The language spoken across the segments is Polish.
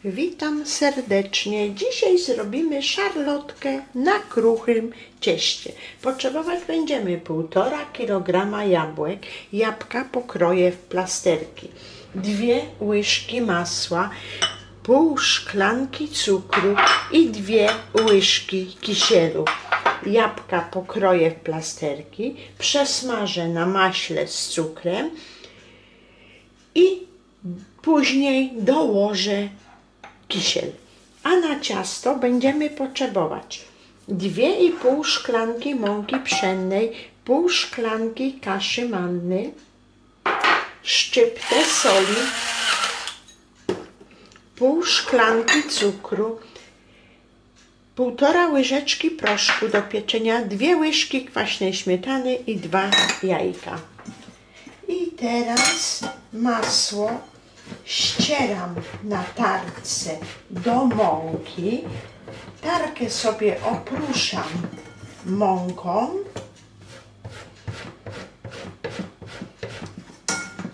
Witam serdecznie. Dzisiaj zrobimy szarlotkę na kruchym cieście. Potrzebować będziemy 1,5 kg jabłek. Jabłka pokroję w plasterki. 2 łyżki masła, pół szklanki cukru i 2 łyżki kisielu. Jabłka pokroję w plasterki, przesmażę na maśle z cukrem i później dołożę kisiel. A na ciasto będziemy potrzebować 2,5 szklanki mąki pszennej, pół szklanki kaszy mannej, szczyptę soli, pół szklanki cukru, 1,5 łyżeczki proszku do pieczenia, 2 łyżki kwaśnej śmietany i 2 jajka. I teraz masło ścieram na tarce do mąki. Tarkę sobie oprószam mąką.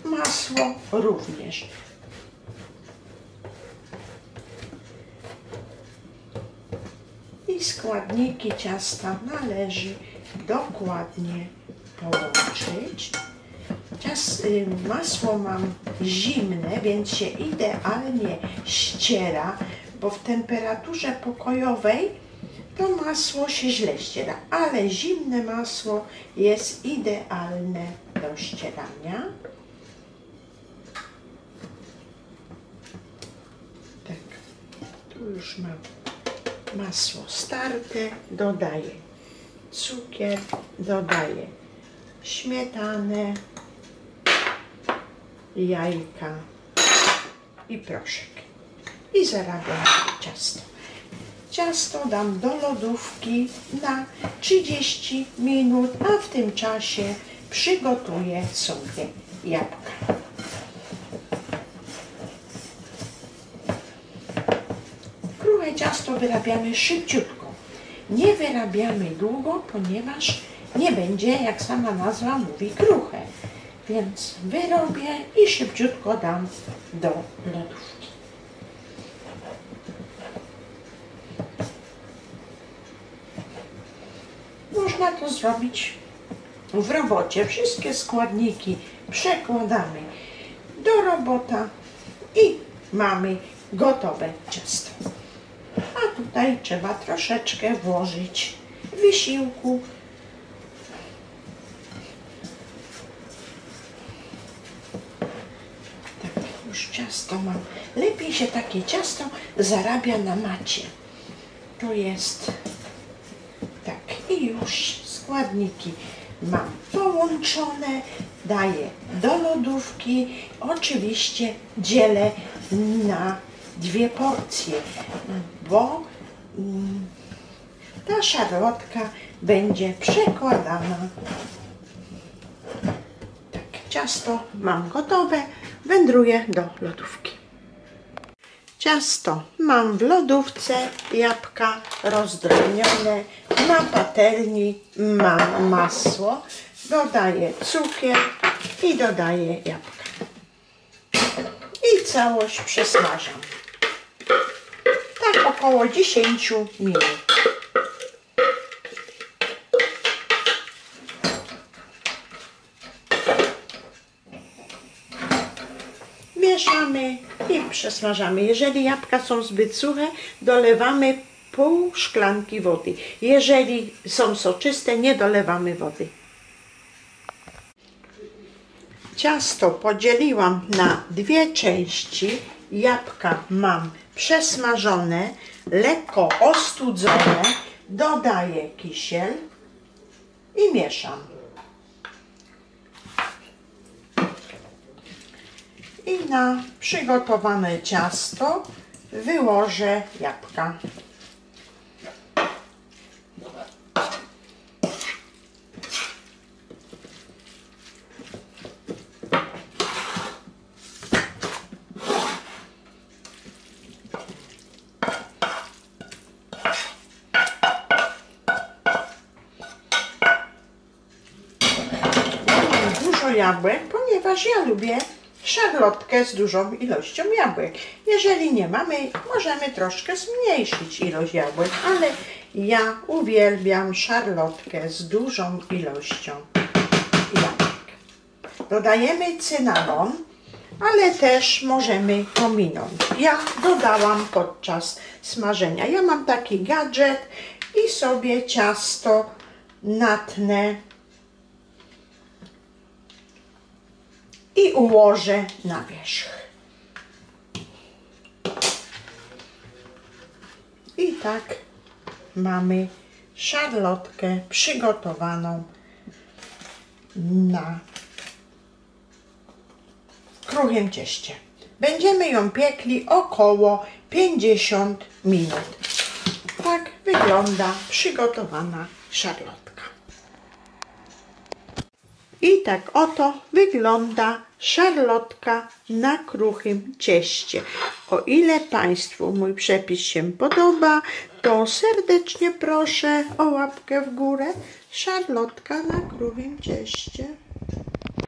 Masło również. I składniki ciasta należy dokładnie połączyć. Masło mam zimne, więc się idealnie ściera, bo w temperaturze pokojowej to masło się źle ściera, ale zimne masło jest idealne do ścierania. Tak, tu już mam masło starte, dodaję cukier, dodaję śmietanę, jajka i proszek. I zarabiam ciasto. Ciasto dam do lodówki na 30 minut, a w tym czasie przygotuję sobie jabłka. Kruche ciasto wyrabiamy szybciutko. Nie wyrabiamy długo, ponieważ nie będzie, jak sama nazwa mówi, kruche. Więc wyrobię i szybciutko dam do lodówki. Można to zrobić w robocie. Wszystkie składniki przekładamy do robota i mamy gotowe ciasto. A tutaj trzeba troszeczkę włożyć wysiłku. Tak, już ciasto mam. Lepiej się takie ciasto zarabia na macie. To jest tak. I już składniki mam połączone. Daję do lodówki. Oczywiście dzielę na 2 porcje, bo ta szarlotka będzie przekładana. Tak, ciasto mam gotowe, wędruję do lodówki. Ciasto mam w lodówce, jabłka rozdrobnione, na patelni mam masło, dodaję cukier i dodaję jabłka. I całość przesmażam. Tak około 10 minut. Mieszamy i przesmażamy. Jeżeli jabłka są zbyt suche, dolewamy pół szklanki wody. Jeżeli są soczyste, nie dolewamy wody. Ciasto podzieliłam na 2 części. Jabłka mam przesmażone, lekko ostudzone. Dodaję kisiel i mieszam. I na przygotowane ciasto wyłożę jabłka. Dużo jabłek, ponieważ ja lubię szarlotkę z dużą ilością jabłek. Jeżeli nie mamy, możemy troszkę zmniejszyć ilość jabłek, ale ja uwielbiam szarlotkę z dużą ilością jabłek. Dodajemy cynamon, ale też możemy pominąć. Ja dodałam podczas smażenia. Ja mam taki gadżet i sobie ciasto natnę i ułożę na wierzch. I tak mamy szarlotkę przygotowaną na kruchym cieście. Będziemy ją piekli około 50 minut. Tak wygląda przygotowana szarlotka. I tak oto wygląda szarlotka na kruchym cieście. O ile Państwu mój przepis się podoba, to serdecznie proszę o łapkę w górę. Szarlotka na kruchym cieście.